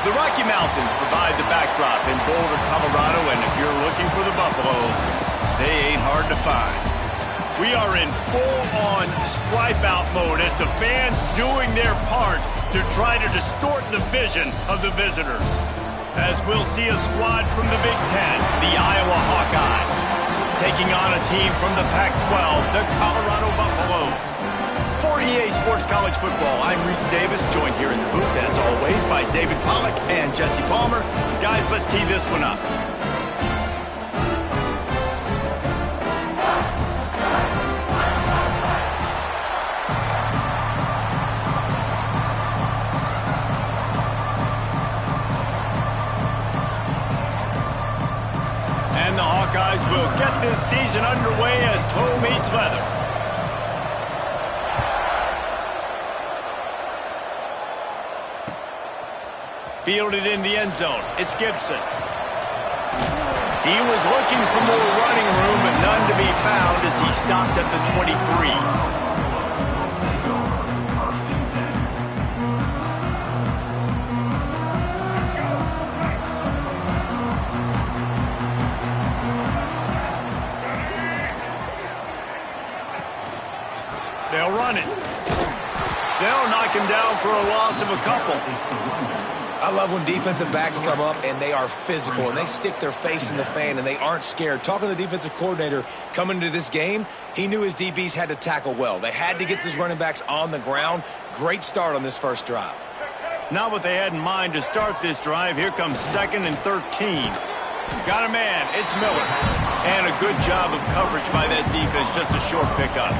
The Rocky Mountains provide the backdrop in Boulder, Colorado, and if you're looking for the Buffaloes, they ain't hard to find. We are in full-on stripe-out mode as the fans doing their part to try to distort the vision of the visitors. As we'll see a squad from the Big Ten, the Iowa Hawkeyes, taking on a team from the Pac-12, the Colorado Buffaloes. For EA Sports College Football, I'm Reese Davis, joined here in the booth, as always, by David Pollack and Jesse Palmer. Guys, let's tee this one up. And the Hawkeyes will get this season underway as toe meets leather. Fielded in the end zone. It's Gibson. He was looking for more running room, but none to be found as he stopped at the 23. They'll run it. They'll knock him down for a loss of a couple. I love when defensive backs come up and they are physical and they stick their face in the fan and they aren't scared. Talking to the defensive coordinator coming into this game, he knew his DBs had to tackle well. They had to get these running backs on the ground. Great start on this first drive. Not what they had in mind to start this drive. Here comes 2nd and 13. Got a man. It's Miller. And a good job of coverage by that defense. Just a short pickup.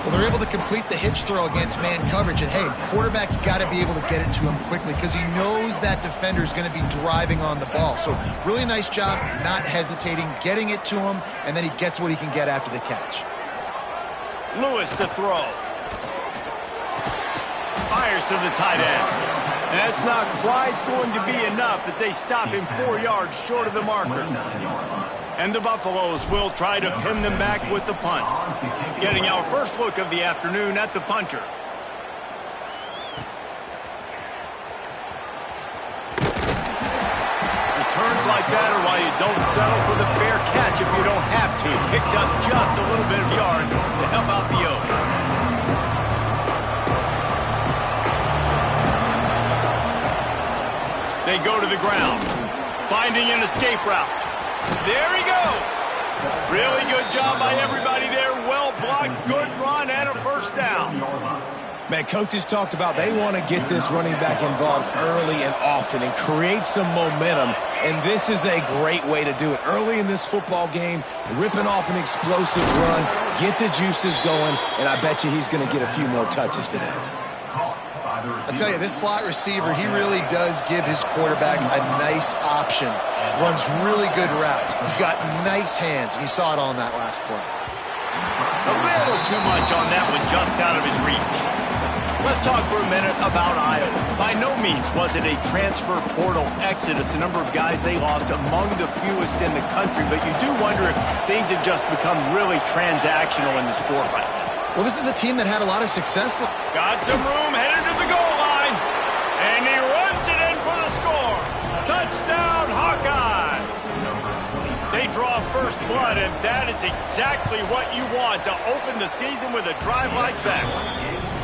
Well, they're able to complete the hitch throw against man coverage. And, hey, quarterback's got to be able to get it to him quickly because he knows that defender is going to be driving on the ball. So really nice job not hesitating, getting it to him, and then he gets what he can get after the catch. Lewis to throw. Fires to the tight end. That's not quite going to be enough as they stop him 4 yards short of the marker. And the Buffaloes will try to pin them back with the punt. Getting our first look of the afternoon at the punter. Returns like that are why you don't settle for the fair catch if you don't have to. Picks up just a little bit of yards to help out the Oaks. They go to the ground, finding an escape route. There he goes. Really good job by everybody there. Well blocked, good run, and a first down. Man, coaches talked about they want to get this running back involved early and often and create some momentum, and this is a great way to do it. Early in this football game, ripping off an explosive run, get the juices going, and I bet you he's going to get a few more touches today. I tell you, this slot receiver, he really does give his quarterback a nice option. Runs really good routes. He's got nice hands, and you saw it on that last play. A little too much on that one, just out of his reach. Let's talk for a minute about Iowa. By no means was it a transfer portal exodus, the number of guys they lost among the fewest in the country, but you do wonder if things have just become really transactional in the sport right now. Well, this is a team that had a lot of success. Got some room, headed to the goal line, and he runs it in for the score. Touchdown, Hawkeyes! They draw first blood, and that is exactly what you want to open the season with a drive like that.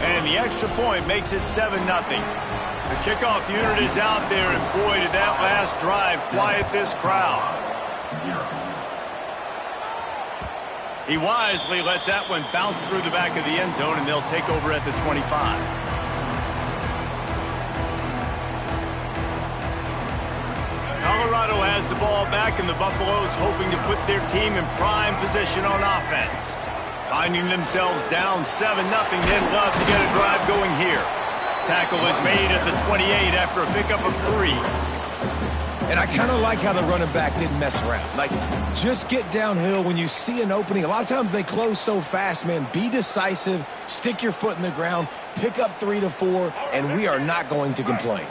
And the extra point makes it 7-0. The kickoff unit is out there, and boy, did that last drive quiet this crowd. He wisely lets that one bounce through the back of the end zone, and they'll take over at the 25. Colorado has the ball back, and the Buffaloes hoping to put their team in prime position on offense. Finding themselves down 7-0, they'd love to get a drive going here. Tackle is made at the 28 after a pickup of 3. And I kind of like how the running back didn't mess around. Like, just get downhill when you see an opening. A lot of times they close so fast, man. Be decisive, stick your foot in the ground, pick up 3 to 4, and we are not going to complain.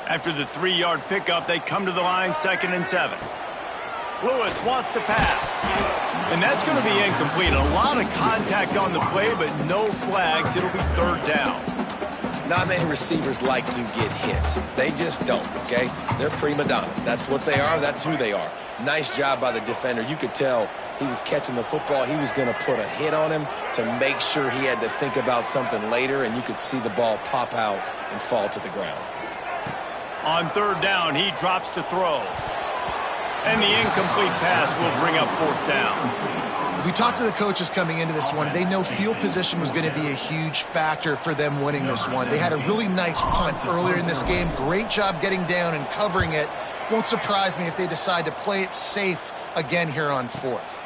After the 3-yard pickup, they come to the line, 2nd and 7. Lewis wants to pass. And that's going to be incomplete. A lot of contact on the play, but no flags. It'll be 3rd down. Not many receivers like to get hit. They just don't, okay? They're prima donnas. That's what they are. That's who they are. Nice job by the defender. You could tell he was catching the football. He was going to put a hit on him to make sure he had to think about something later, and you could see the ball pop out and fall to the ground. On third down, he drops to throw. And the incomplete pass will bring up fourth down. We talked to the coaches coming into this one. They know field position was going to be a huge factor for them winning this one. They had a really nice punt earlier in this game. Great job getting down and covering it. Won't surprise me if they decide to play it safe again here on fourth.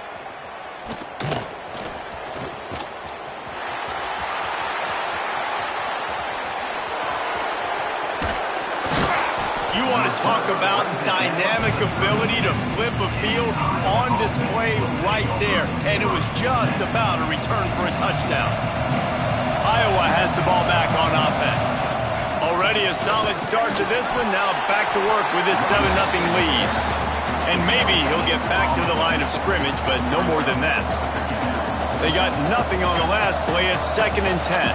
You want to talk about dynamic ability to flip a field on display right there. And it was just about a return for a touchdown. Iowa has the ball back on offense. Already a solid start to this one. Now back to work with this 7-0 lead. And maybe he'll get back to the line of scrimmage, but no more than that. They got nothing on the last play. It's 2nd and 10.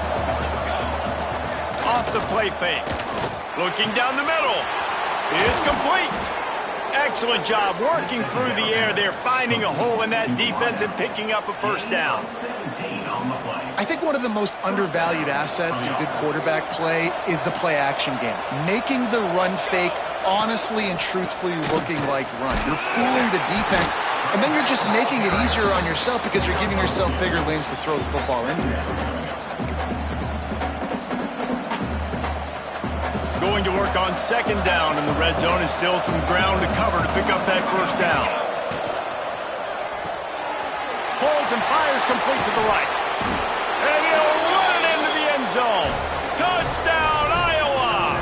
Off the play fake. Looking down the middle. It's complete. Excellent job working through the air there, finding a hole in that defense and picking up a first down. I think one of the most undervalued assets in good quarterback play is the play-action game. Making the run fake honestly and truthfully looking like run. You're fooling the defense, and then you're just making it easier on yourself because you're giving yourself bigger lanes to throw the football into. Going to work on 2nd down in the red zone, and still some ground to cover to pick up that first down. Pulls and fires complete to the right. And he'll run it into the end zone. Touchdown, Iowa!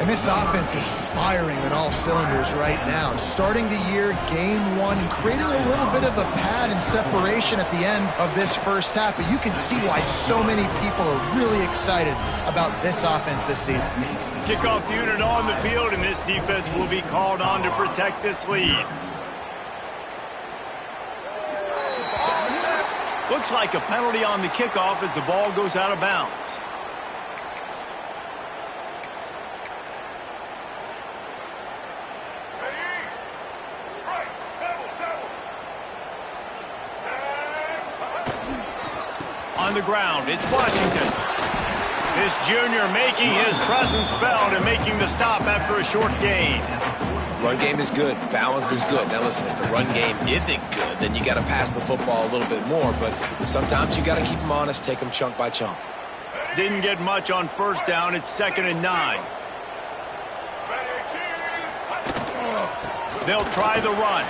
And this offense is firing on all cylinders right now. Starting the year, game one, and creating a little bit of a pad and separation at the end of this first half. But you can see why so many people are really excited about this offense this season. Kickoff unit on the field, and this defense will be called on to protect this lead. Looks like a penalty on the kickoff as the ball goes out of bounds. On the ground, it's Washington. This junior making his presence felt and making the stop after a short gain. Run game is good. Balance is good. Now listen, if the run game isn't good, then you got to pass the football a little bit more. But sometimes you got to keep them honest, take them chunk by chunk. Didn't get much on first down. It's 2nd and 9. They'll try the run.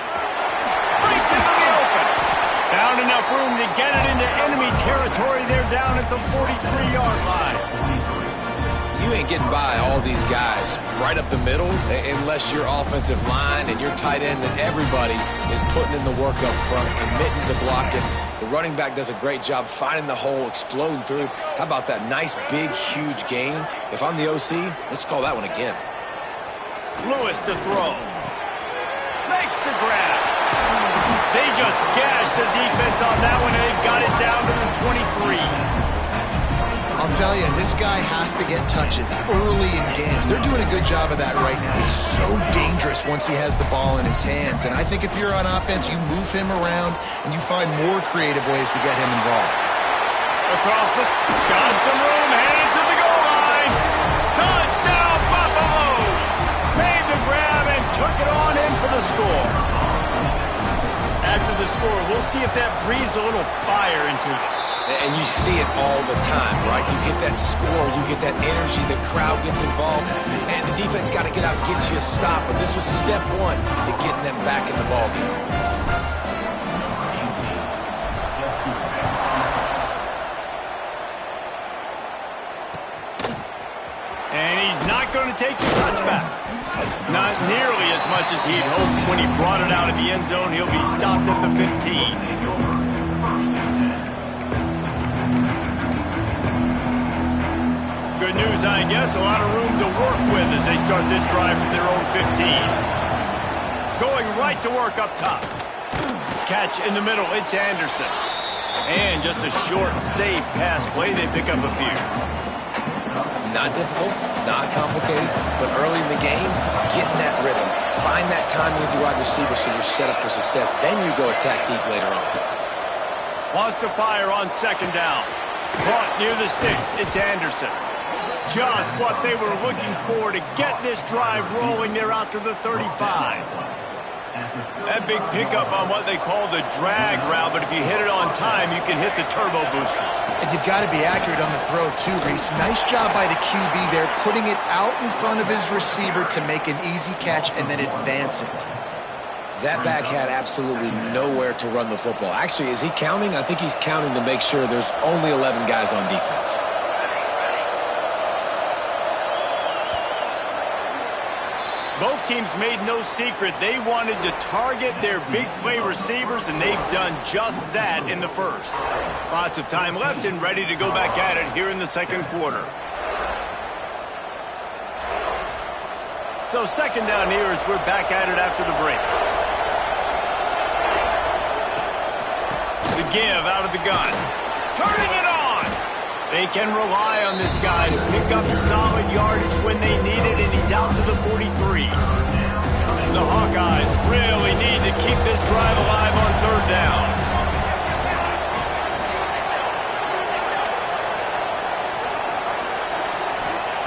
Breaks into the open. Found enough room to get it into enemy territory. They're down at the 43-yard line. You ain't getting by all these guys right up the middle unless your offensive line and your tight ends and everybody is putting in the work up front, committing to blocking. The running back does a great job finding the hole, exploding through. How about that nice, big, huge gain? If I'm the OC, let's call that one again. Lewis to throw. Makes the grab. They just gashed the defense on that one, and they've got it down to the 23. I'll tell you, this guy has to get touches early in games. They're doing a good job of that right now. He's so dangerous once he has the ball in his hands. And I think if you're on offense, you move him around and you find more creative ways to get him involved. Across the... got some room, headed to the goal line. Touchdown, Buffaloes! Made the grab and took it on in for the score. After the score, we'll see if that breathes a little fire into them. And you see it all the time, right? You get that score, you get that energy, the crowd gets involved, and the defense got to get out and get you a stop. But this was step one to getting them back in the ballgame. And he's not going to take the touchback. Not nearly as much as he'd hoped when he brought it out of the end zone. He'll be stopped at the 15. Good news, I guess. A lot of room to work with as they start this drive from their own 15. Going right to work up top. Catch in the middle. It's Anderson. And just a short, safe pass play. They pick up a few. Not difficult, not complicated, but early in the game, get in that rhythm. Find that timing with your wide receiver so you're set up for success. Then you go attack deep later on. Wants to fire on second down. Caught near the sticks. It's Anderson. Just what they were looking for to get this drive rolling there out to the 35. That big pickup on what they call the drag route, but if you hit it on time, you can hit the turbo boosters. And you've got to be accurate on the throw too, Reese. Nice job by the QB there, putting it out in front of his receiver to make an easy catch and then advance it. That back had absolutely nowhere to run the football. Actually, is he counting? I think he's counting to make sure there's only 11 guys on defense. Both teams made no secret they wanted to target their big play receivers, and they've done just that in the first. Lots of time left and ready to go back at it here in the second quarter. So second down here as we're back at it after the break. The give out of the gun. Turning it on! They can rely on this guy to pick up solid yardage when they need it, and he's out to the 43. The Hawkeyes really need to keep this drive alive on third down.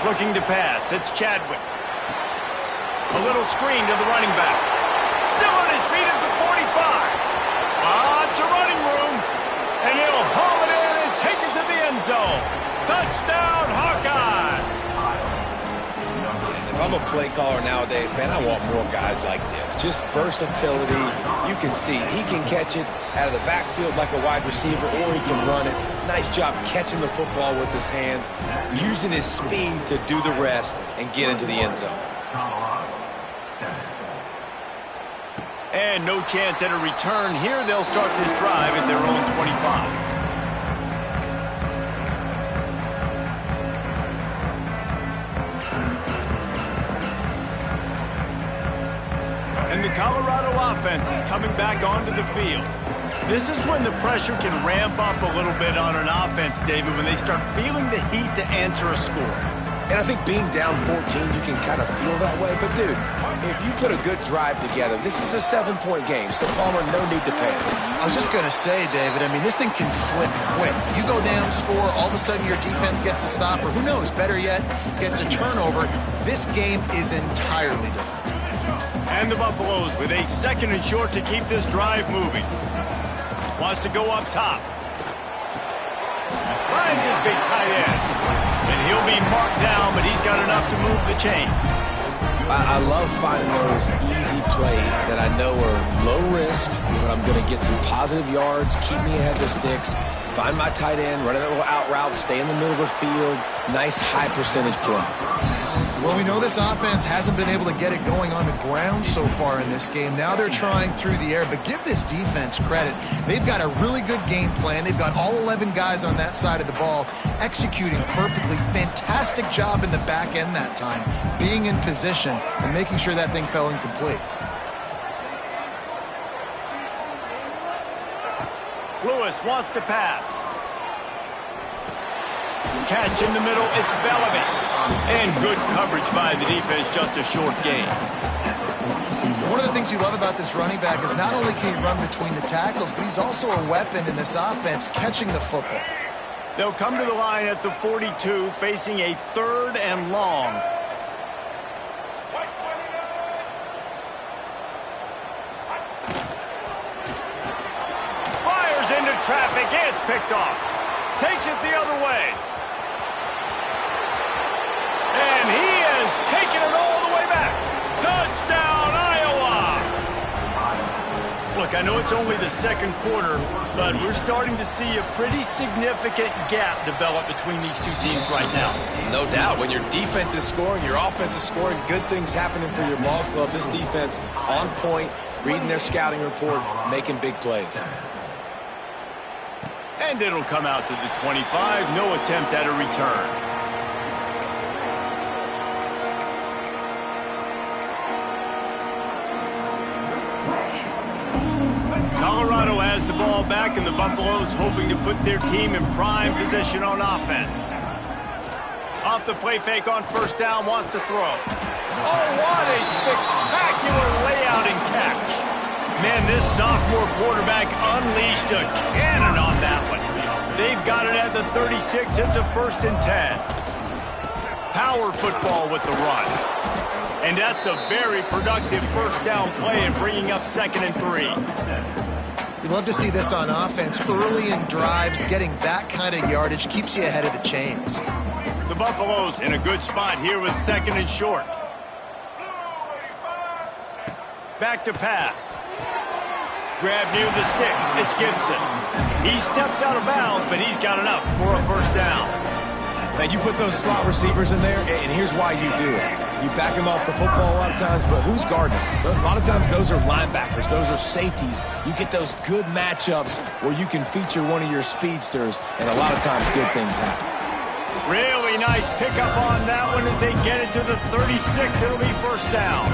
Looking to pass, it's Chadwick. A little screen to the running back. Still on his feet at the 45. Lots of running room, and he'll haul it in and take it to the end zone. Touchdown, Hawkeyes! If I'm a play caller nowadays, man, I want more guys like this. Just versatility. You can see he can catch it out of the backfield like a wide receiver, or he can run it. Nice job catching the football with his hands, using his speed to do the rest and get into the end zone. And no chance at a return here. They'll start this drive at their own 25. And the Colorado offense is coming back onto the field. This is when the pressure can ramp up a little bit on an offense, David, when they start feeling the heat to answer a score. And I think being down 14, you can kind of feel that way. But, dude, if you put a good drive together, this is a 7-point game. So, Palmer, no need to panic. I was just going to say, David, I mean, this thing can flip quick. You go down, score, all of a sudden your defense gets a stop, or who knows, better yet, gets a turnover. This game is entirely different. And the Buffaloes with a second and short to keep this drive moving. Wants to go up top. Finds his big tight end. And he'll be marked down, but he's got enough to move the chains. I love finding those easy plays that I know are low risk, but I'm going to get some positive yards, keep me ahead of the sticks, find my tight end, run a little out route, stay in the middle of the field. Nice high percentage play. Well, we know this offense hasn't been able to get it going on the ground so far in this game. Now they're trying through the air, but give this defense credit. They've got a really good game plan. They've got all 11 guys on that side of the ball executing perfectly. Fantastic job in the back end that time, being in position and making sure that thing fell incomplete. Lewis wants to pass. Catch in the middle, it's Bellamy. And good coverage by the defense, just a short gain. One of the things you love about this running back is not only can he run between the tackles, but he's also a weapon in this offense, catching the football. They'll come to the line at the 42, facing a third and long. Fires into traffic, it's picked off. Takes it the other way. And he is taking it all the way back. Touchdown, Iowa! Look, I know it's only the second quarter, but we're starting to see a pretty significant gap develop between these two teams right now. No doubt. When your defense is scoring, your offense is scoring, good things happening for your ball club. This defense on point, reading their scouting report, making big plays. And it'll come out to the 25. No attempt at a return. Colorado has the ball back, and the Buffaloes hoping to put their team in prime position on offense. Off the play fake on first down, wants to throw. Oh, what a spectacular layout and catch. Man, this sophomore quarterback unleashed a cannon on that one. They've got it at the 36. It's a 1st and 10. Power football with the run. And that's a very productive first down play and bringing up 2nd and 3. You love to see this on offense. Early in drives, getting that kind of yardage keeps you ahead of the chains. The Buffaloes in a good spot here with 2nd and short. Back to pass. Grab near the sticks. It's Gibson. He steps out of bounds, but he's got enough for a 1st down. Now, you put those slot receivers in there, and here's why you do it. You back them off the football a lot of times, but who's guarding them? A lot of times those are linebackers. Those are safeties. You get those good matchups where you can feature one of your speedsters, and a lot of times good things happen. Really nice pickup on that one as they get it to the 36. It'll be 1st down.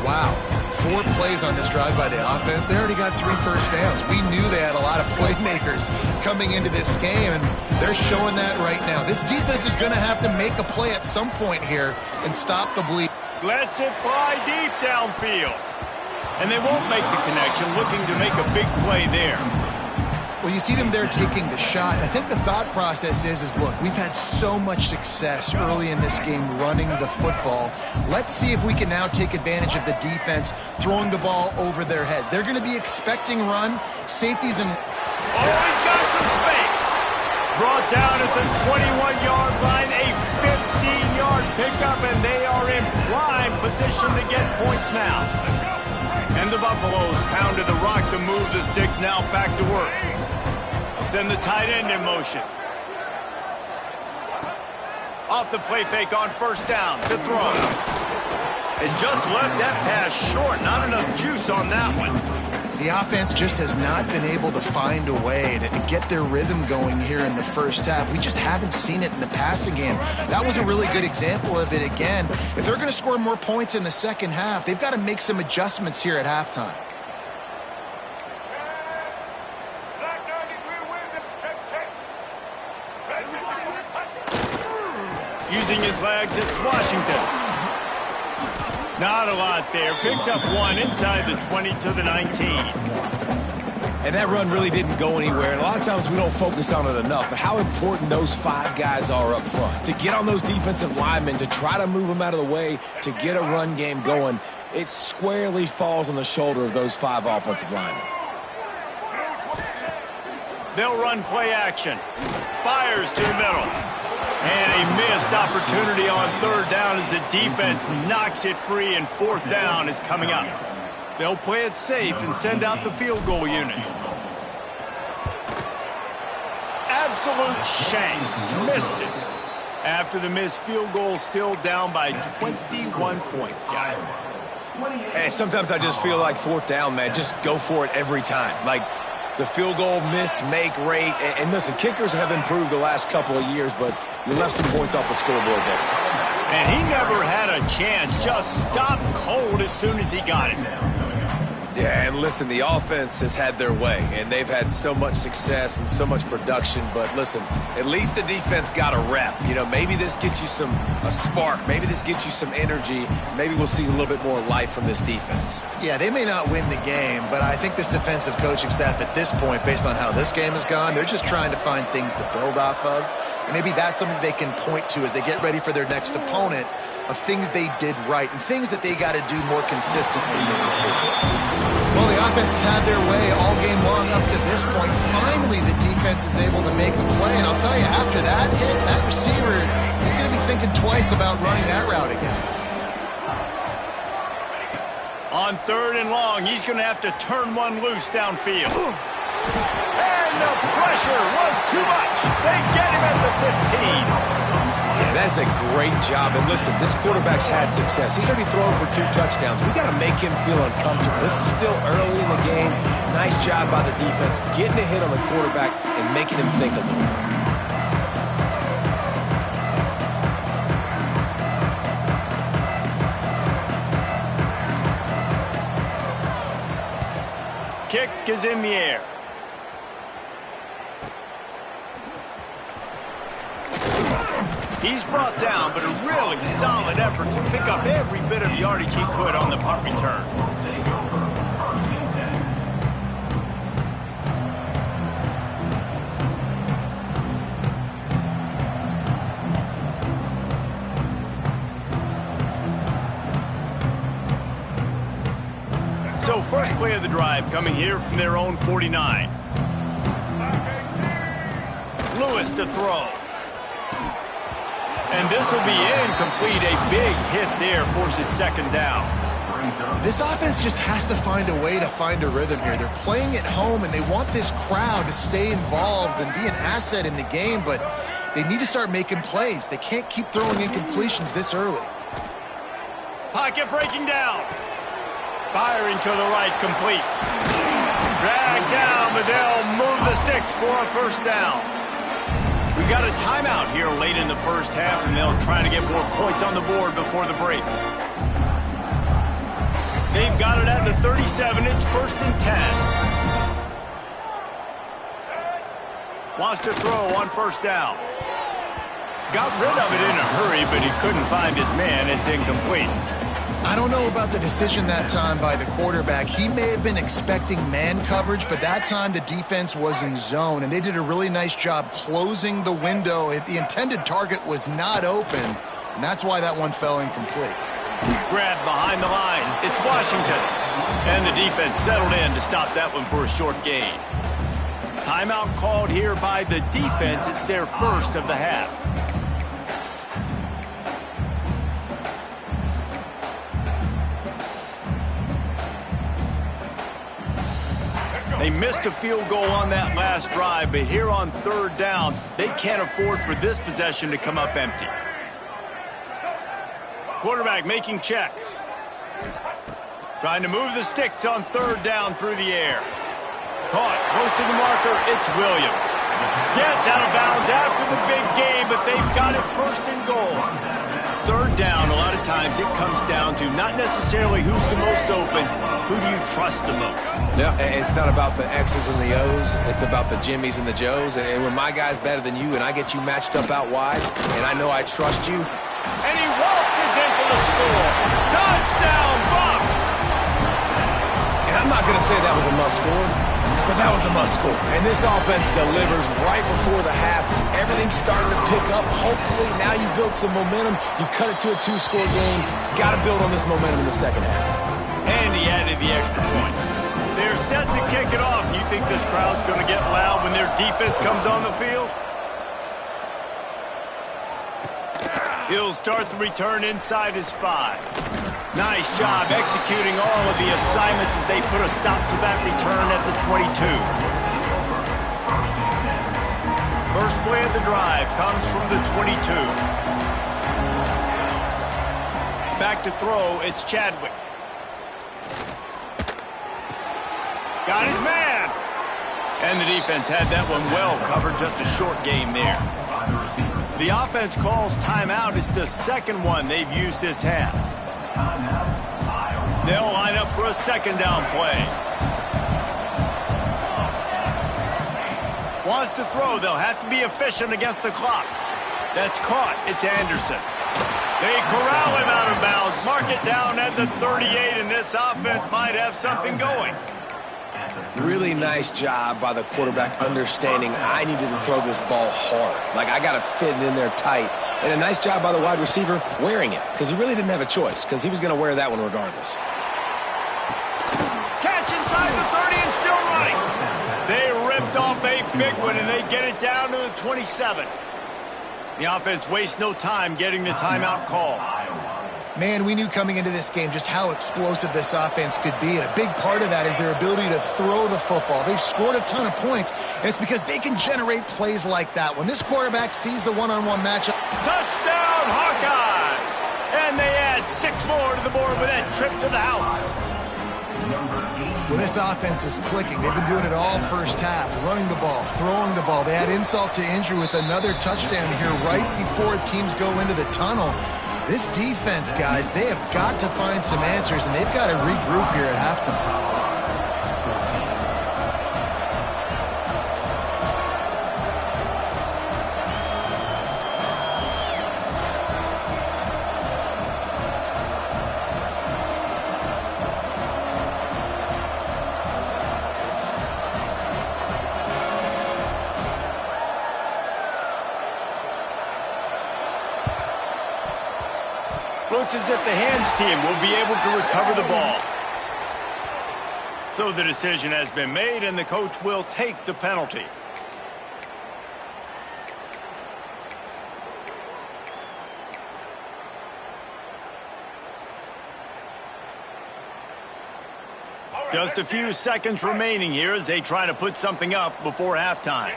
Wow. 4 plays on this drive by the offense. They already got 3 first downs. We knew they had a lot of playmakers coming into this game, and they're showing that right now. This defense is going to have to make a play at some point here and stop the bleed. Lets it fly deep downfield. And they won't make the connection, looking to make a big play there. Well, you see them there taking the shot. I think the thought process is look, we've had so much success early in this game running the football. Let's see if we can now take advantage of the defense throwing the ball over their heads. They're going to be expecting run, safeties, and... Oh, he's got some space. Brought down at the 21-yard line, a 15-yard pickup, and they are in prime position to get points now. And the Buffaloes pounded the rock to move the sticks, now back to work. Send the tight end in motion. Off the play fake on 1st down to throw. And just left that pass short. Not enough juice on that one. The offense just has not been able to find a way to get their rhythm going here in the first half. We just haven't seen it in the passing game. That was a really good example of it again. If they're going to score more points in the second half, they've got to make some adjustments here at halftime. Using his legs, it's Washington. Not a lot there. Picks up 1 inside the 20 to the 19. And that run really didn't go anywhere. And a lot of times we don't focus on it enough. But how important those 5 guys are up front. To get on those defensive linemen, to try to move them out of the way, to get a run game going, it squarely falls on the shoulder of those 5 offensive linemen. They'll run play action. Fires to the middle. And a missed opportunity on 3rd down as the defense knocks it free, and 4th down is coming up. They'll play it safe and send out the field goal unit. Absolute shank. Missed it. After the missed field goal, still down by 21 points, guys. And sometimes I just feel like 4th down, man, just go for it every time. Like, the field goal miss-make rate. And listen, kickers have improved the last couple of years, but you left some points off the scoreboard there. And he never had a chance. Just stopped cold as soon as he got it. Yeah, and listen, the offense has had their way, and they've had so much success and so much production. But listen, at least the defense got a rep. You know, maybe this gets you a spark. Maybe this gets you some energy. Maybe we'll see a little bit more life from this defense. Yeah, they may not win the game, but I think this defensive coaching staff at this point, based on how this game has gone, they're just trying to find things to build off of. And maybe that's something they can point to as they get ready for their next opponent, of things they did right and things that they got to do more consistently moving forward. Well, the offense has had their way all game long up to this point. Finally, the defense is able to make the play. And I'll tell you, after that hit, that receiver, he's going to be thinking twice about running that route again. On 3rd and long, he's going to have to turn one loose downfield. And the pressure was too much. They get him at the 15. Yeah, that's a great job. And listen, this quarterback's had success. He's already thrown for 2 touchdowns. We got to make him feel uncomfortable. This is still early in the game. Nice job by the defense, getting a hit on the quarterback and making him think a little bit. Kick is in the air. He's brought down, but a really solid effort to pick up every bit of yardage he could on the punt return. So first play of the drive coming here from their own 49. Lewis to throw. And this will be incomplete. A big hit there forces second down. This offense just has to find a way to find a rhythm here. They're playing at home, and they want this crowd to stay involved and be an asset in the game, but they need to start making plays. They can't keep throwing incompletions this early. Pocket breaking down. Firing to the right, complete. Dragged down, but they'll move the sticks for a first down. We've got a timeout here late in the first half, and they'll try to get more points on the board before the break. They've got it at the 37. It's 1st and 10. Wants to throw on first down. Got rid of it in a hurry, but he couldn't find his man. It's incomplete. I don't know about the decision that time by the quarterback. He may have been expecting man coverage, but that time the defense was in zone, and they did a really nice job closing the window. The intended target was not open, and that's why that one fell incomplete. Grab behind the line. It's Washington. And the defense settled in to stop that one for a short gain. Timeout called here by the defense. It's their first of the half. They missed a field goal on that last drive, but here on third down, they can't afford for this possession to come up empty. Quarterback making checks. Trying to move the sticks on third down through the air. Caught close to the marker. It's Williams. Gets out of bounds after the big game, but they've got it 1st and goal. Third down, a lot of times it comes down to not necessarily who's the most open, who do you trust the most? Yeah, it's not about the X's and the O's. It's about the Jimmys and the Joes. And when my guy's better than you and I get you matched up out wide, and I know I trust you. And he waltzes in for the score. Touchdown, Bucks! And I'm not going to say that was a must score, but that was a must score. And this offense delivers right before the half. Everything's starting to pick up. Hopefully, now you build some momentum. You cut it to a 2-score game. Got to build on this momentum in the second half. And he added the extra point. They're set to kick it off. You think this crowd's going to get loud when their defense comes on the field? He'll start the return inside his 5. Nice job executing all of the assignments as they put a stop to that return at the 22. First play of the drive comes from the 22. Back to throw, it's Chadwick. Got his man. And the defense had that one well covered, just a short game there. The offense calls timeout. It's the second one they've used this half. They'll line up for a second down play. Wants to throw. They'll have to be efficient against the clock. That's caught. It's Anderson. They corral him out of bounds. Mark it down at the 38, and this offense might have something going. Really nice job by the quarterback understanding I needed to throw this ball hard. Like, I got to fit it in there tight. And a nice job by the wide receiver wearing it, because he really didn't have a choice, because he was going to wear that one regardless. Catch inside the 30 and still running. They ripped off a big one, and they get it down to the 27. The offense wastes no time getting the timeout call. Man, we knew coming into this game just how explosive this offense could be, and a big part of that is their ability to throw the football. They've scored a ton of points, and it's because they can generate plays like that. When this quarterback sees the one-on-one matchup. Touchdown, Hawkeyes! And they add 6 more to the board with that trip to the house. Well, this offense is clicking. They've been doing it all first half, running the ball, throwing the ball. They add insult to injury with another touchdown here right before teams go into the tunnel. This defense, guys, they have got to find some answers, and they've got to regroup here at halftime. Looks as if the hands team will be able to recover the ball. So the decision has been made, and the coach will take the penalty. Just a few seconds remaining here as they try to put something up before halftime.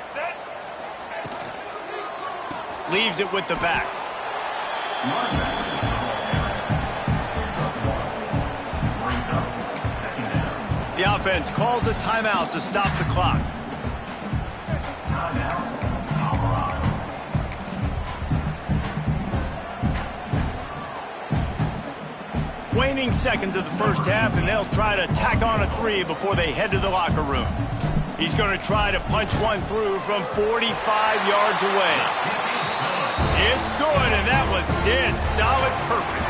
Leaves it with the back. The offense calls a timeout to stop the clock. Waning seconds of the first half, and they'll try to tack on a three before they head to the locker room. He's going to try to punch one through from 45 yards away. It's good, and that was dead solid perfect.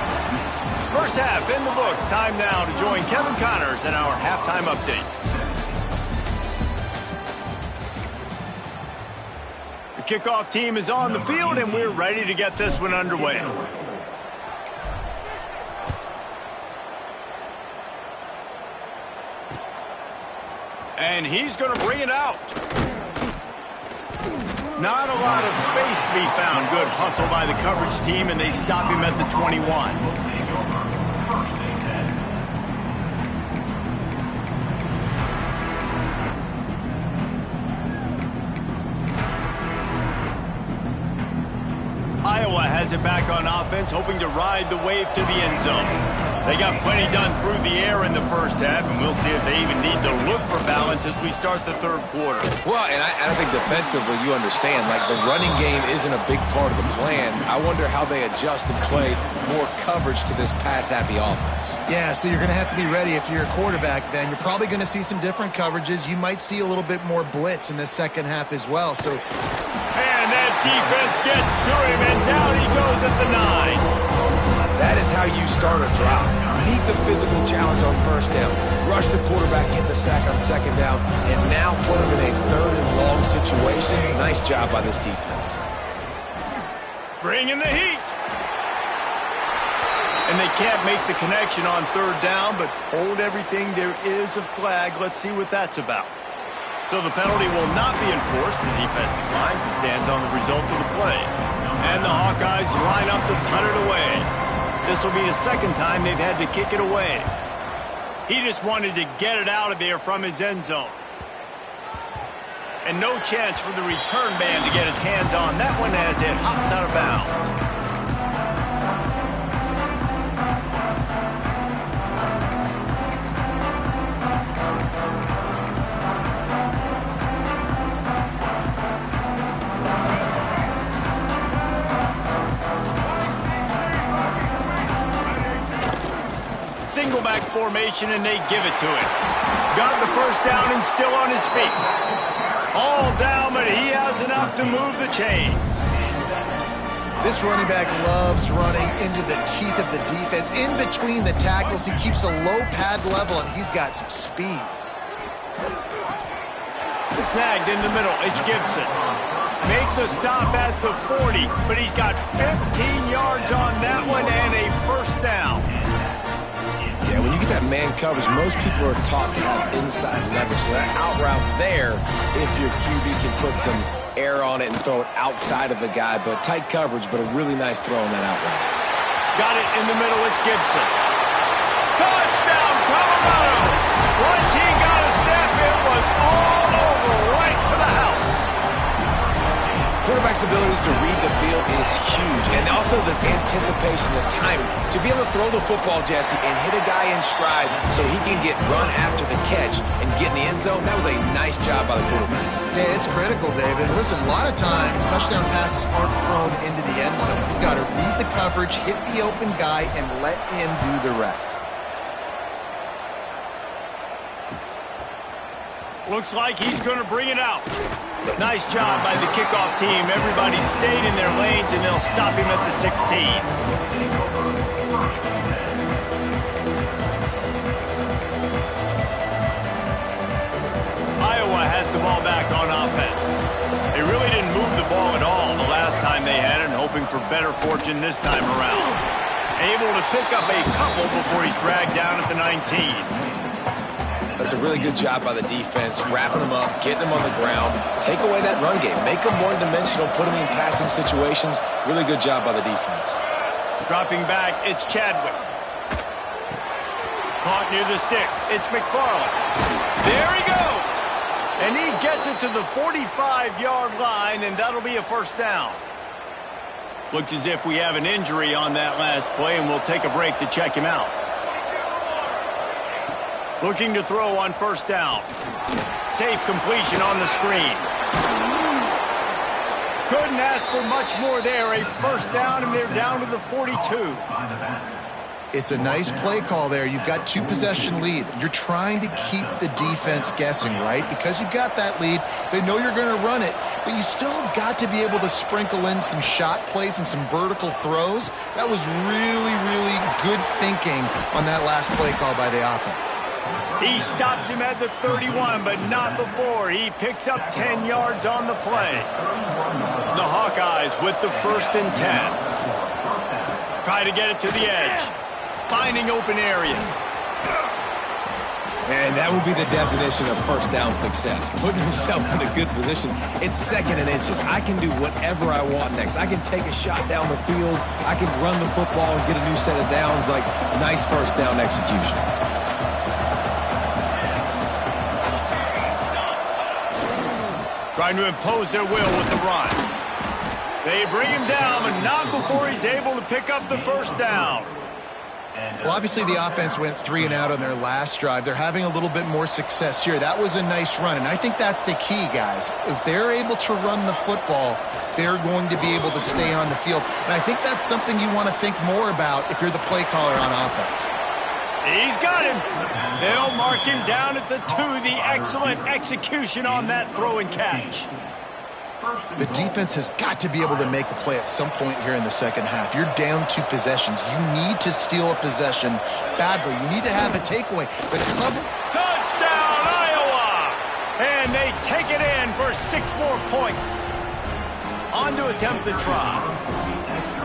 First half in the books. Time now to join Kevin Connors in our halftime update. The kickoff team is on the field, and we're ready to get this one underway. And he's going to bring it out. Not a lot of space to be found. Good hustle by the coverage team, and they stop him at the 21. Iowa has it back on offense, hoping to ride the wave to the end zone. They got plenty done through the air in the first half, and we'll see if they even need to look for balance as we start the third quarter. Well, and I think defensively, you understand, like the running game isn't a big part of the plan. I wonder how they adjust and play more coverage to this pass-happy offense. Yeah, so you're going to have to be ready if you're a quarterback then. You're probably going to see some different coverages. You might see a little bit more blitz in the second half as well. So, and that defense gets to him, and down he goes at the 9. That is how you start a drive. Meet the physical challenge on first down. Rush the quarterback, get the sack on second down, and now put him in a third and long situation. Nice job by this defense. Bring in the heat. And they can't make the connection on third down, but hold everything. There is a flag. Let's see what that's about. So the penalty will not be enforced. The defense declines and stands on the result of the play. And the Hawkeyes line up to punt it away. This will be the second time they've had to kick it away. He just wanted to get it out of there from his end zone. And no chance for the return man to get his hands on that one as it hops out of bounds. Single back formation, and they give it to him. Got the first down and still on his feet. All down, but he has enough to move the chains. This running back loves running into the teeth of the defense. In between the tackles, he keeps a low pad level, and he's got some speed. Snagged in the middle. It's Gibson. Make the stop at the 40, but he's got 15 yards on that one and a first down. Yeah, when you get that man coverage, most people are taught to have inside leverage. So that out route's there if your QB can put some air on it and throw it outside of the guy. But tight coverage, but a really nice throw on that out route. Got it in the middle. It's Gibson. Touchdown, Colorado! Once he got a step, it was all over, right to the house. Quarterback's abilities to read the field is huge, and also the anticipation, the timing. To be able to throw the football, Jesse, and hit a guy in stride so he can get run after the catch and get in the end zone, that was a nice job by the quarterback. Yeah, it's critical, David. Listen, a lot of times, touchdown passes aren't thrown into the end zone. You've got to read the coverage, hit the open guy, and let him do the rest. Looks like he's going to bring it out. Nice job by the kickoff team. Everybody stayed in their lanes, and they'll stop him at the 16. Iowa has the ball back on offense. They really didn't move the ball at all the last time they had it, and hoping for better fortune this time around. Able to pick up a couple before he's dragged down at the 19. That's a really good job by the defense, wrapping them up, getting them on the ground, take away that run game, make them one-dimensional, put them in passing situations. Really good job by the defense. Dropping back, it's Chadwick. Caught near the sticks, it's McFarland. There he goes! And he gets it to the 45-yard line, and that'll be a first down. Looks as if we have an injury on that last play, and we'll take a break to check him out. Looking to throw on first down. Safe completion on the screen. Couldn't ask for much more there. A first down, and they're down to the 42. It's a nice play call there. You've got 2-possession lead. You're trying to keep the defense guessing, right? Because you've got that lead. They know you're going to run it, but you still have got to be able to sprinkle in some shot plays and some vertical throws. That was really, really good thinking on that last play call by the offense. He stops him at the 31, but not before. He picks up 10 yards on the play. The Hawkeyes with the 1st and 10. Try to get it to the edge. Finding open areas. And that would be the definition of first down success. Putting yourself in a good position. It's 2nd and inches. I can do whatever I want next. I can take a shot down the field. I can run the football and get a new set of downs. Like, nice first down execution. Trying to impose their will with the run. They bring him down, but not before he's able to pick up the first down. Well, obviously the offense went 3 and out on their last drive. They're having a little bit more success here. That was a nice run, and I think that's the key, guys. If they're able to run the football, they're going to be able to stay on the field. And I think that's something you want to think more about if you're the play caller on offense. He's got him. They'll mark him down at the 2. The excellent execution on that throw and catch. The defense has got to be able to make a play at some point here in the second half. You're down 2 possessions. You need to steal a possession badly. You need to have a takeaway. The cover. Touchdown, Iowa! And they take it in for 6 more points. On to attempt the try.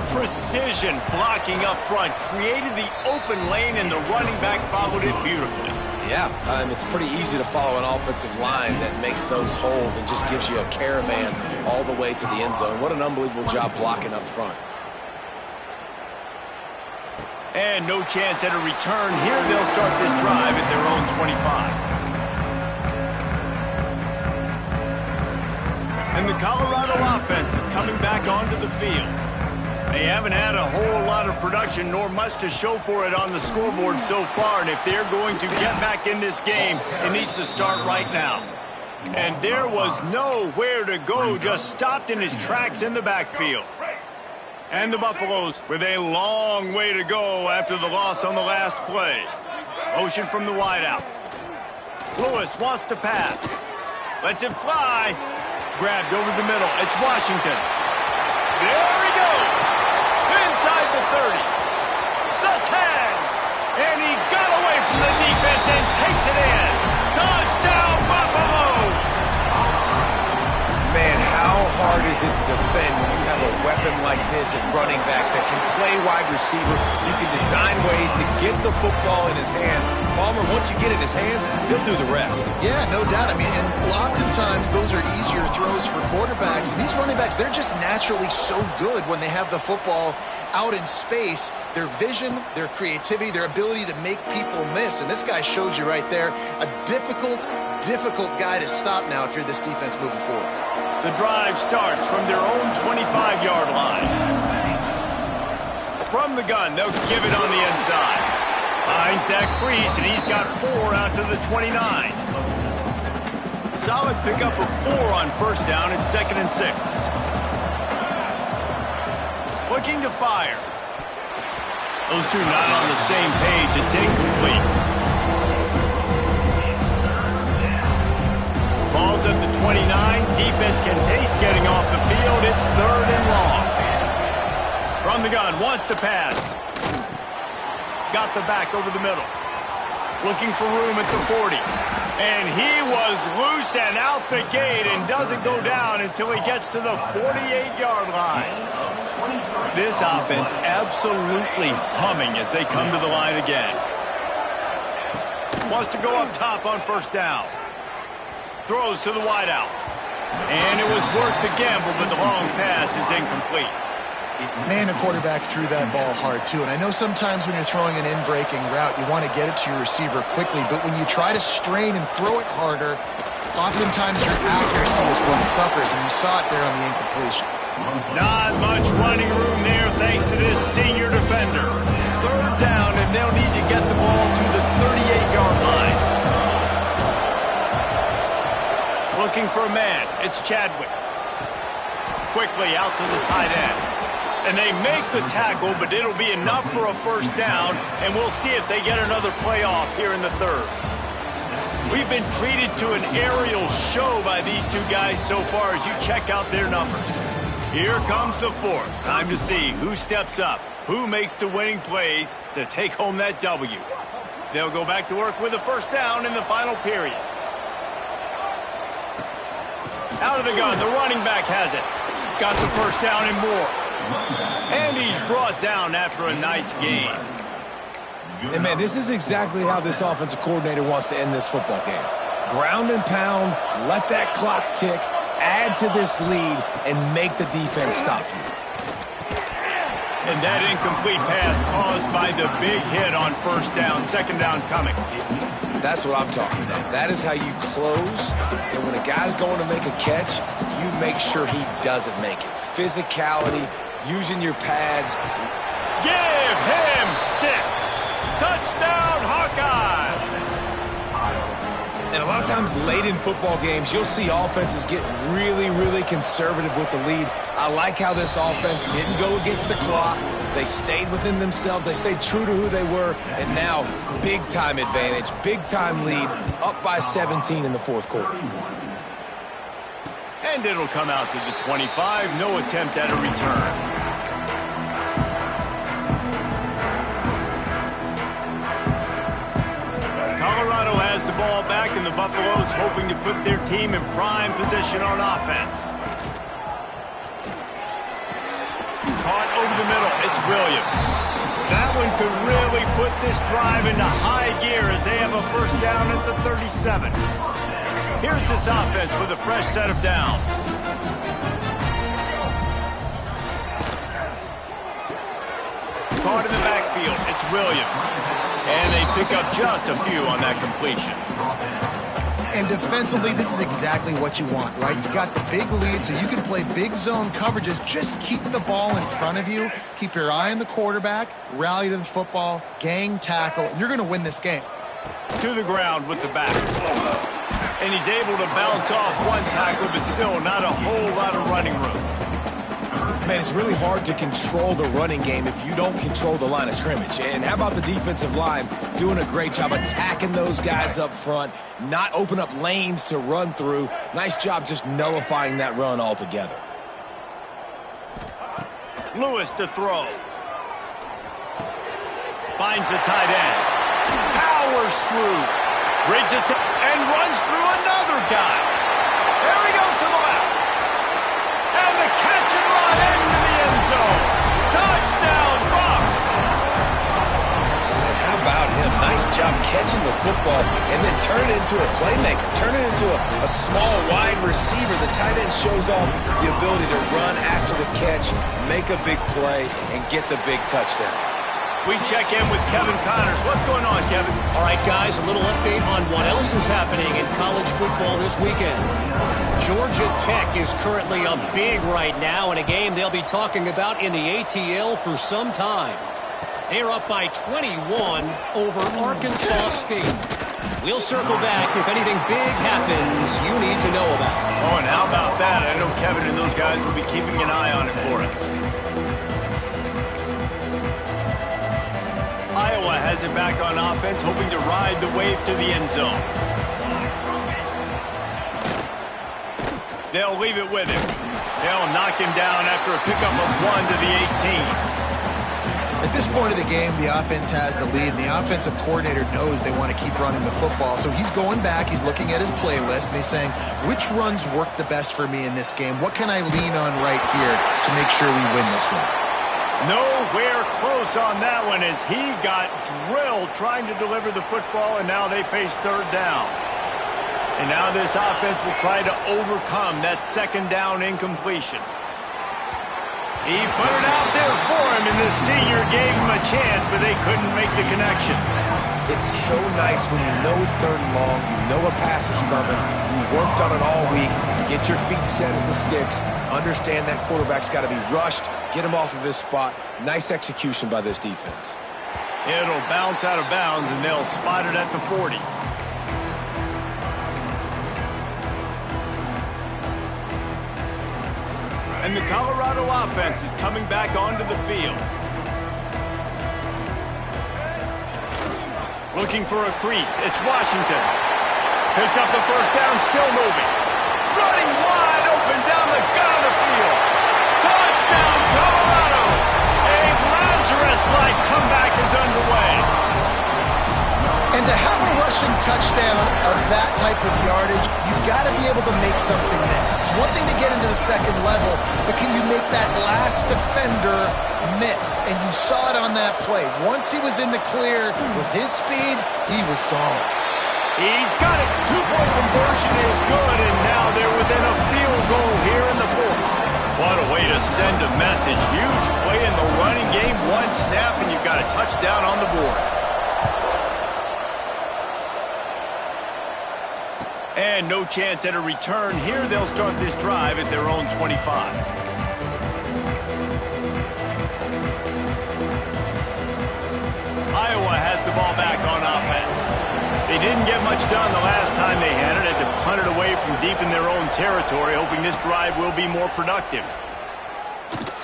Precision blocking up front. Created the open lane, and the running back followed it beautifully. Yeah, it's pretty easy to follow an offensive line that makes those holes and just gives you a caravan all the way to the end zone. What an unbelievable job blocking up front. And no chance at a return here. They'll start this drive at their own 25. And the Colorado offense is coming back onto the field. They haven't had a whole lot of production, nor much to show for it on the scoreboard so far. And if they're going to get back in this game, it needs to start right now. And there was nowhere to go, just stopped in his tracks in the backfield. And the Buffaloes with a long way to go after the loss on the last play. Motion from the wideout. Lewis wants to pass. Lets it fly. Grabbed over the middle. It's Washington. There he goes. Inside the 30. The 10. And he got away from the defense and takes it in. Touchdown, Buffaloes. Man, how hard is it to defend when you have a weapon like this at running back that can play wide receiver? You can design ways to get the football in his hand. Palmer, once you get it in his hands, he'll do the rest. Yeah, no doubt. I mean, and oftentimes those are easier throws for quarterbacks. And these running backs, they're just naturally so good when they have the football out in space. Their vision, their creativity, their ability to make people miss. And this guy showed you right there, a difficult guy to stop now if you're this defense moving forward. The drive starts from their own 25-yard line. From the gun, they'll give it on the inside. Finds that crease, and he's got 4 out to the 29. Solid pickup of 4 on first down and 2nd and 6. Looking to fire. Those two not on the same page. It's incomplete. Ball's at the 29. Defense can taste getting off the field. It's 3rd and long. From the gun, wants to pass. Got the back over the middle. Looking for room at the 40. And he was loose and out the gate and doesn't go down until he gets to the 48-yard line. This offense absolutely humming as they come to the line again. Wants to go up top on first down. Throws to the wideout. And it was worth the gamble, but the long pass is incomplete. Man, the quarterback threw that ball hard, too. And I know sometimes when you're throwing an in-breaking route, you want to get it to your receiver quickly. But when you try to strain and throw it harder, oftentimes your accuracy is what suffers. And you saw it there on the incompletion. Not much running room there thanks to this senior defender. Third down, and they'll need to get the ball to the 38-yard line. Looking for a man. It's Chadwick. Quickly out to the tight end. And they make the tackle, but it'll be enough for a first down, and we'll see if they get another play off here in the third. We've been treated to an aerial show by these two guys so far as you check out their numbers. Here comes the fourth. Time to see who steps up, who makes the winning plays to take home that W. They'll go back to work with a first down in the final period. Out of the gun, the running back has it. Got the first down and more. And he's brought down after a nice gain. And, man, this is exactly how this offensive coordinator wants to end this football game. Ground and pound, let that clock tick, add to this lead, and make the defense stop you. And that incomplete pass caused by the big hit on first down, second down coming. That's what I'm talking about. That is how you close. And when a guy's going to make a catch, you make sure he doesn't make it. Physicality, using your pads. Give him 6. Touchdown, Hawkeye! And a lot of times late in football games, you'll see offenses get really, really conservative with the lead. I like how this offense didn't go against the clock. They stayed within themselves. They stayed true to who they were. And now, big-time advantage, big-time lead, up by 17 in the fourth quarter. And it'll come out to the 25. No attempt at a return. Colorado has the ball back, and the Buffaloes hoping to put their team in prime position on offense. Caught over the middle. It's Williams. That one could really put this drive into high gear as they have a first down at the 37. Here's this offense with a fresh set of downs. Caught in the backfield. It's Williams. And they pick up just a few on that completion. And defensively, this is exactly what you want, right? You got the big lead, so you can play big zone coverages. Just keep the ball in front of you. Keep your eye on the quarterback. Rally to the football. Gang tackle. And you're going to win this game. To the ground with the back. And he's able to bounce off one tackle, but still not a whole lot of running room. Man, it's really hard to control the running game if you don't control the line of scrimmage. And how about the defensive line doing a great job attacking those guys up front, not open up lanes to run through. Nice job just nullifying that run altogether. Lewis to throw. Finds the tight end. Powers through. Brings it to and runs through another guy. There he goes to the left. And the catch and run into the end zone. Touchdown, Bucs! How about him? Nice job catching the football and then turn it into a playmaker. Turn it into a small, wide receiver. The tight end shows off the ability to run after the catch, make a big play, and get the big touchdown. We check in with Kevin Connors. What's going on, Kevin? All right, guys, a little update on what else is happening in college football this weekend. Georgia Tech is currently up big right now in a game they'll be talking about in the ATL for some time. They're up by 21 over Arkansas State. We'll circle back if anything big happens you need to know about. Oh, and how about that? I know Kevin and those guys will be keeping an eye on it for us. Iowa has it back on offense, hoping to ride the wave to the end zone. They'll leave it with him. They'll knock him down after a pickup of 1 to the 18. At this point of the game, the offense has the lead, and the offensive coordinator knows they want to keep running the football. So he's going back, he's looking at his playlist, and he's saying, which runs work the best for me in this game? What can I lean on right here to make sure we win this one? Nowhere close on that one as he got drilled trying to deliver the football, and now they face third down. And now this offense will try to overcome that second down incompletion. He put it out there for him, and the senior gave him a chance, but they couldn't make the connection. It's so nice when you know it's third and long, you know a pass is coming, you worked on it all week, get your feet set in the sticks, understand that quarterback's got to be rushed, get him off of his spot. Nice execution by this defense. It'll bounce out of bounds, and they'll spot it at the 40. And the Colorado offense is coming back onto the field. Looking for a crease. It's Washington. Picks up the first down, still moving. Running wide open down the gut of the field. Touchdown, Colorado! A Lazarus-like comeback is underway. And to have a rushing touchdown of that type of yardage, you've got to be able to make something miss. It's one thing to get into the second level, but can you make that last defender miss? And you saw it on that play. Once he was in the clear with his speed, he was gone. He's got it. Two-point conversion is good, and now they're within a field goal here in the fourth. What a way to send a message. Huge play in the running game. One snap, and you've got a touchdown on the board. And no chance at a return. Here they'll start this drive at their own 25. Iowa has the ball back on offense. They didn't get much done the last time they had it. Had to punt it away from deep in their own territory, hoping this drive will be more productive.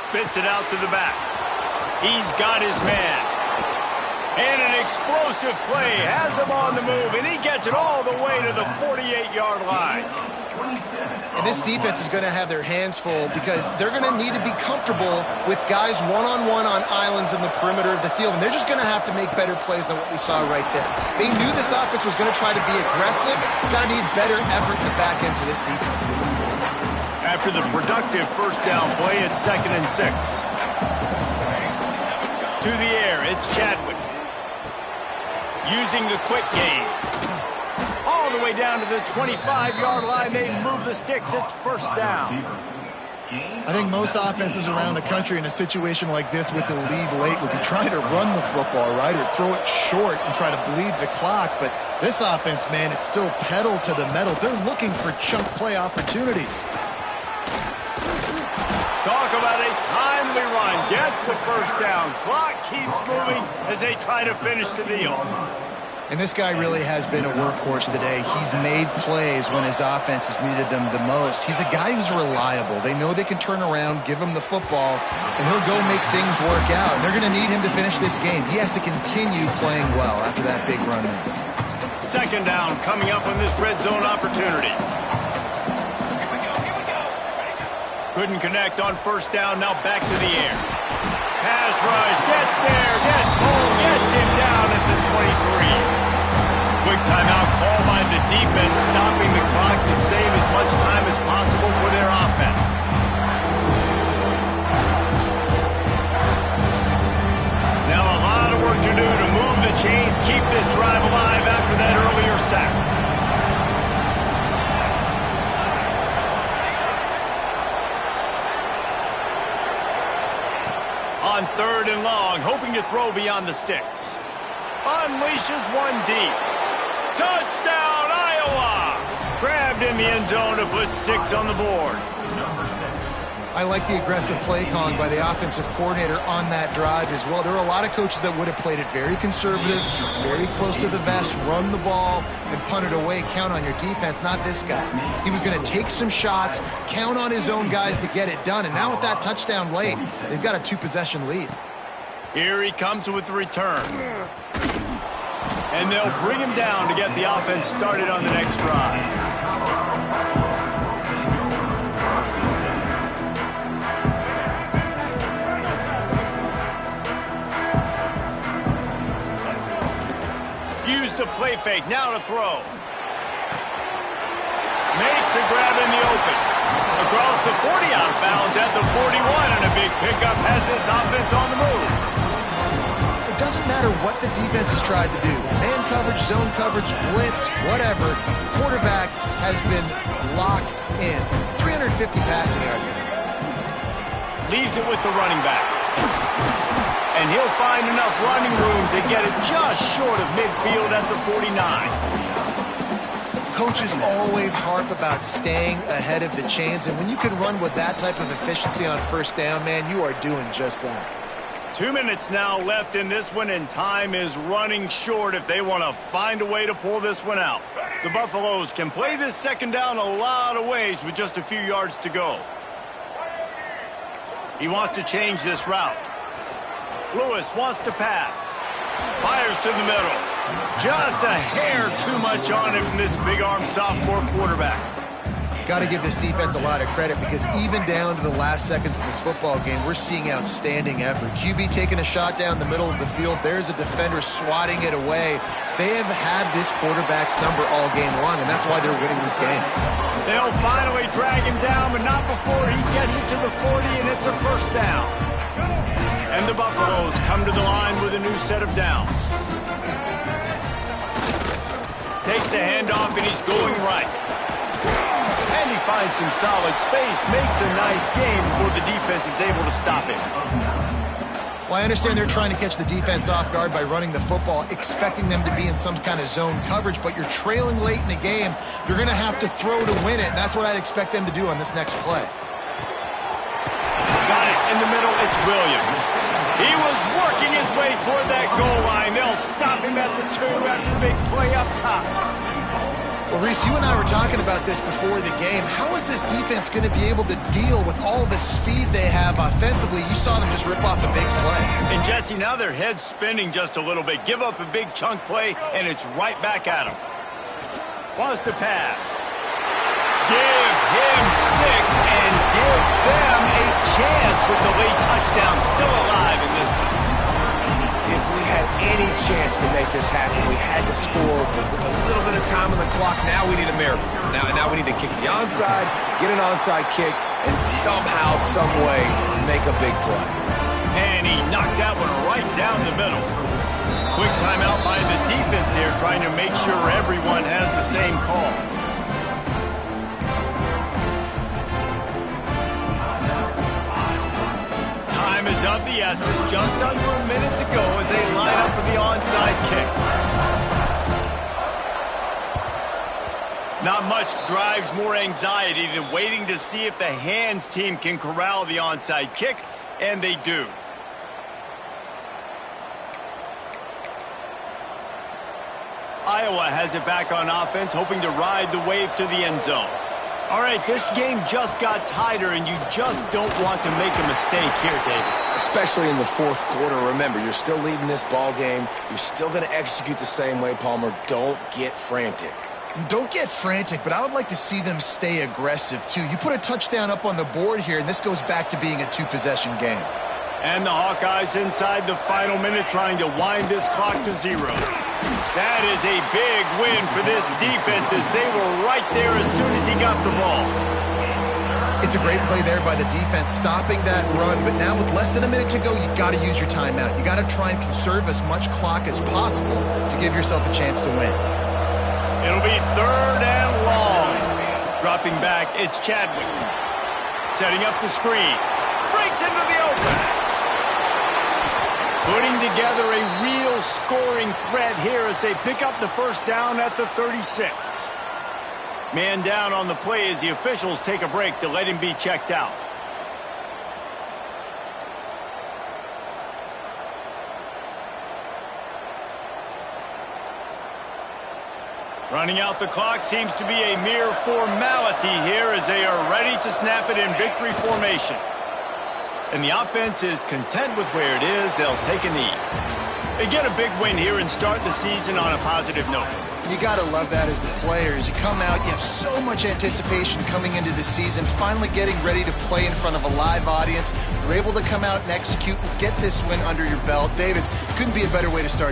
Spits it out to the back. He's got his man. And an explosive play has him on the move, and he gets it all the way to the 48-yard line. And this defense is going to have their hands full because they're going to need to be comfortable with guys one-on-one on islands in the perimeter of the field, and they're just going to have to make better plays than what we saw right there. They knew this offense was going to try to be aggressive. Got to need better effort in the back end for this defense moving forward. After the productive first down play, it's 2nd and 6. To the air, it's Chadwick. Using the quick game. All the way down to the 25-yard line. They move the sticks. It's first down. I think most offenses around the country in a situation like this with the lead late would be trying to run the football, right, or throw it short and try to bleed the clock. But this offense, man, it's still pedal to the metal. They're looking for chunk play opportunities. Talk about a timely run. Gets the first down. Clock keeps moving as they try to finish the deal. And this guy really has been a workhorse today. He's made plays when his offense has needed them the most. He's a guy who's reliable. They know they can turn around, give him the football, and he'll go make things work out. And they're going to need him to finish this game. He has to continue playing well after that big run there. Second down coming up on this red zone opportunity. Couldn't connect on first down, now back to the air. Pass rush, gets there, gets home, gets him down at the 23. Quick timeout call by the defense, stopping the clock to save as much time as possible for their offense. Now a lot of work to do to move the chains, keep this drive alive after that earlier sack. On 3rd and long, hoping to throw beyond the sticks. Unleashes one deep. Touchdown, Iowa! Grabbed in the end zone to put 6 on the board. I like the aggressive play calling by the offensive coordinator on that drive as well. There are a lot of coaches that would have played it very conservative, very close to the vest, run the ball, and punt it away, count on your defense. Not this guy. He was going to take some shots, count on his own guys to get it done. And now with that touchdown late, they've got a 2-possession lead. Here he comes with the return. And they'll bring him down to get the offense started on the next drive. Use the play fake, now to throw. Makes the grab in the open. Across the 40, out of bounds at the 41, and a big pickup has this offense on the move. It doesn't matter what the defense has tried to do. Man coverage, zone coverage, blitz, whatever. Quarterback has been locked in. 350 passing yards. Leaves it with the running back. And he'll find enough running room to get it just short of midfield at the 49. Coaches always harp about staying ahead of the chains, and when you can run with that type of efficiency on first down, man, you are doing just that. 2 minutes now left in this one, and time is running short if they want to find a way to pull this one out. The Buffaloes can play this second down a lot of ways with just a few yards to go. He wants to change this route. Lewis wants to pass. Fires to the middle. Just a hair too much on him from this big-arm sophomore quarterback. Got to give this defense a lot of credit, because even down to the last seconds of this football game, we're seeing outstanding effort. QB taking a shot down the middle of the field. There's a defender swatting it away. They have had this quarterback's number all game long, and that's why they're winning this game. They'll finally drag him down, but not before he gets it to the 40, and it's a first down. And the Buffaloes come to the line with a new set of downs. Takes the handoff, and he's going right. And he finds some solid space, makes a nice game before the defense is able to stop him. Well, I understand they're trying to catch the defense off guard by running the football, expecting them to be in some kind of zone coverage, but you're trailing late in the game. You're going to have to throw to win it, and that's what I'd expect them to do on this next play. Got it in the middle. It's Williams. He was working his way toward that goal line. They'll stop him at the 2 after the big play up top. Well, Reese, you and I were talking about this before the game. How is this defense going to be able to deal with all the speed they have offensively? You saw them just rip off a big play. And, Jesse, now their head's spinning just a little bit. Give up a big chunk play, and it's right back at them. Wants to pass. Give him 6 and give them a chance with the late touchdown still alive in this one. If we had any chance to make this happen, we had to score with a little bit of time on the clock. Now we need a miracle. Now we need to kick the onside, get an onside kick, and somehow, some way, make a big play. And he knocked that one right down the middle. Quick timeout by the defense there, trying to make sure everyone has the same call. Time is of the essence, just under a minute to go as they line up for the onside kick. Not much drives more anxiety than waiting to see if the hands team can corral the onside kick, and they do. Iowa has it back on offense, hoping to ride the wave to the end zone. All right, this game just got tighter, and you just don't want to make a mistake here, David. Especially in the fourth quarter. Remember, you're still leading this ball game. You're still going to execute the same way, Palmer. Don't get frantic. Don't get frantic, but I would like to see them stay aggressive, too. You put a touchdown up on the board here, and this goes back to being a two-possession game. And the Hawkeyes inside the final minute trying to wind this clock to 0. That is a big win for this defense as they were right there as soon as he got the ball. It's a great play there by the defense, stopping that run, but now with less than a minute to go, you got to use your timeout. You got to try and conserve as much clock as possible to give yourself a chance to win. It'll be 3rd and long. Dropping back, it's Chadwick. Setting up the screen. Breaks into the open. Putting together a real scoring threat here as they pick up the first down at the 36. Man down on the play as the officials take a break to let him be checked out. Running out the clock seems to be a mere formality here as they are ready to snap it in victory formation. And the offense is content with where it is. They'll take a knee. They get a big win here and start the season on a positive note. You got to love that as the players. You come out, you have so much anticipation coming into the season, finally getting ready to play in front of a live audience. You're able to come out and execute and get this win under your belt. David, couldn't be a better way to start.